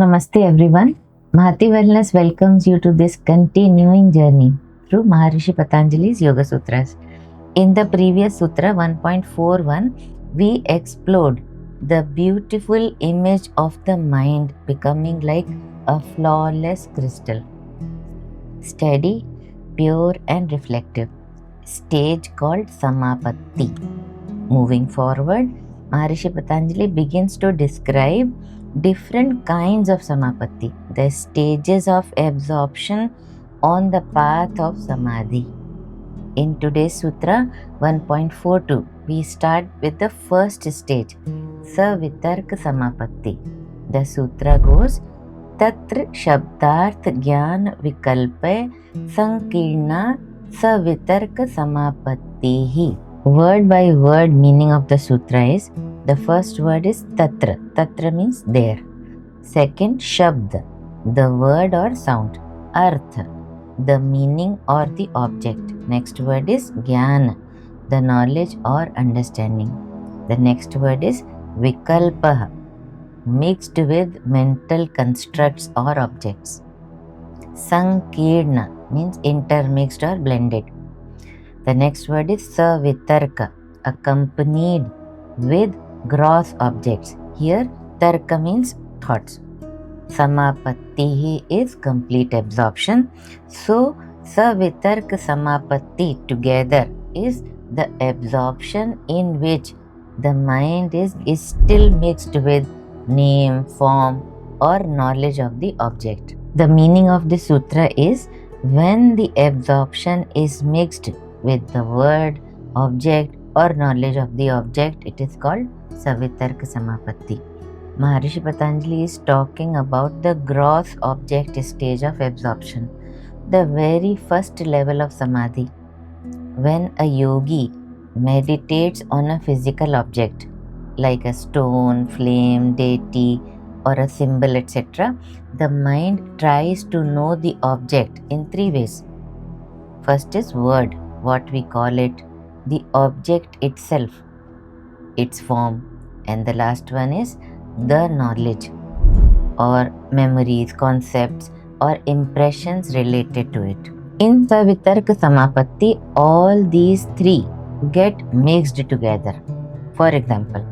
Namaste everyone. Mahati Wellness welcomes you to this continuing journey through Maharishi Patanjali's Yoga Sutras. In the previous Sutra 1.41, we explored the beautiful image of the mind becoming like a flawless crystal, steady, pure, and reflective, stage called Samapatti. Moving forward, Maharishi Patanjali begins to describe different kinds of Samapatti, the stages of absorption on the path of Samadhi. In today's Sutra 1.42, we start with the first stage, Savitarka Samapatti. The Sutra goes, Tatra Shabdarth Gyan Vikalpe Sankirna Savitarka Samapattihi. Word by word meaning of the sutra is, the first word is tatra. Tatra means there. Second, shabd, the word or sound. Artha, the meaning or the object. Next word is jnana, the knowledge or understanding. The next word is vikalpaha, mixed with mental constructs or objects. Sankirna means intermixed or blended. The next word is savitarka, accompanied with gross objects. Here, tarka means thoughts. Samapatti is complete absorption. So, savitarka samapatti together is the absorption in which the mind is still mixed with name, form, or knowledge of the object. The meaning of the sutra is, when the absorption is mixed with the word, object, or knowledge of the object, it is called Savitarka Samapatti. Maharishi Patanjali is talking about the gross object stage of absorption, the very first level of Samadhi. When a yogi meditates on a physical object, like a stone, flame, deity, or a symbol, etc., the mind tries to know the object in three ways. First is word, what we call it, the object itself, its form, and the last one is the knowledge or memories, concepts, or impressions related to it. In Savitarka Samapatti, all these three get mixed together. For example,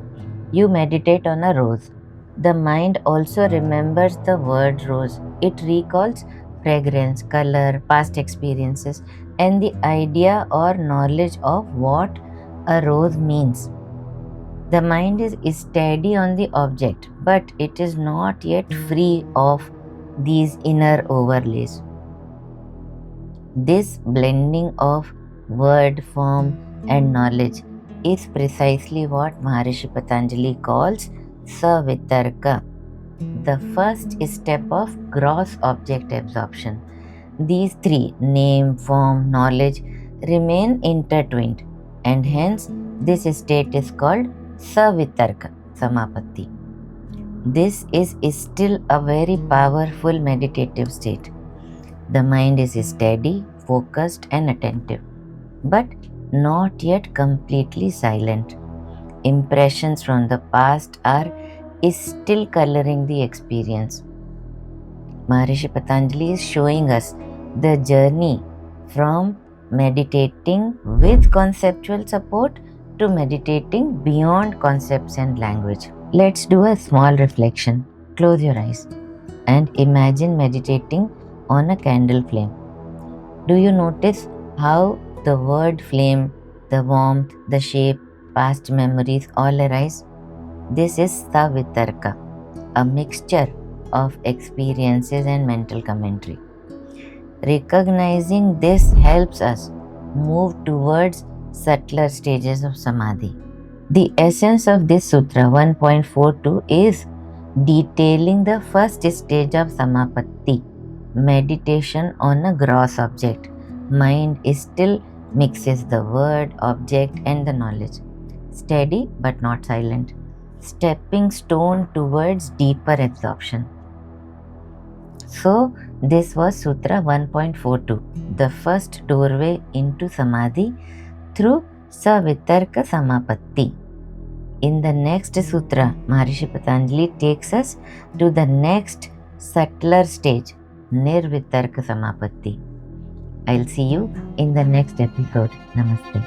you meditate on a rose. The mind also remembers the word rose. It recalls fragrance, color, past experiences, and the idea or knowledge of what a rose means. The mind is steady on the object, but it is not yet free of these inner overlays. This blending of word, form, and knowledge is precisely what Maharishi Patanjali calls Savitarka, the first step of gross object absorption. These three, name, form, knowledge, remain intertwined, and hence this state is called Savitarka Samapatti. This is still a very powerful meditative state. The mind is steady, focused, and attentive, but not yet completely silent. Impressions from the past are still coloring the experience. Maharishi Patanjali is showing us the journey from meditating with conceptual support to meditating beyond concepts and language. Let's do a small reflection. Close your eyes and imagine meditating on a candle flame. Do you notice how the word flame, the warmth, the shape, past memories all arise? This is Savitarka, a mixture of experiences and mental commentary. Recognizing this helps us move towards subtler stages of Samadhi. The essence of this Sutra 1.42 is detailing the first stage of Samapatti, meditation on a gross object. Mind still mixes the word, object, and the knowledge. Steady but not silent. Stepping stone towards deeper absorption. So, this was Sutra 1.42, the first doorway into Samadhi through Savitarka Samapatti. In the next sutra, Maharishi Patanjali takes us to the next subtler stage, Nirvitarka Samapatti. I'll see you in the next episode. Namaste.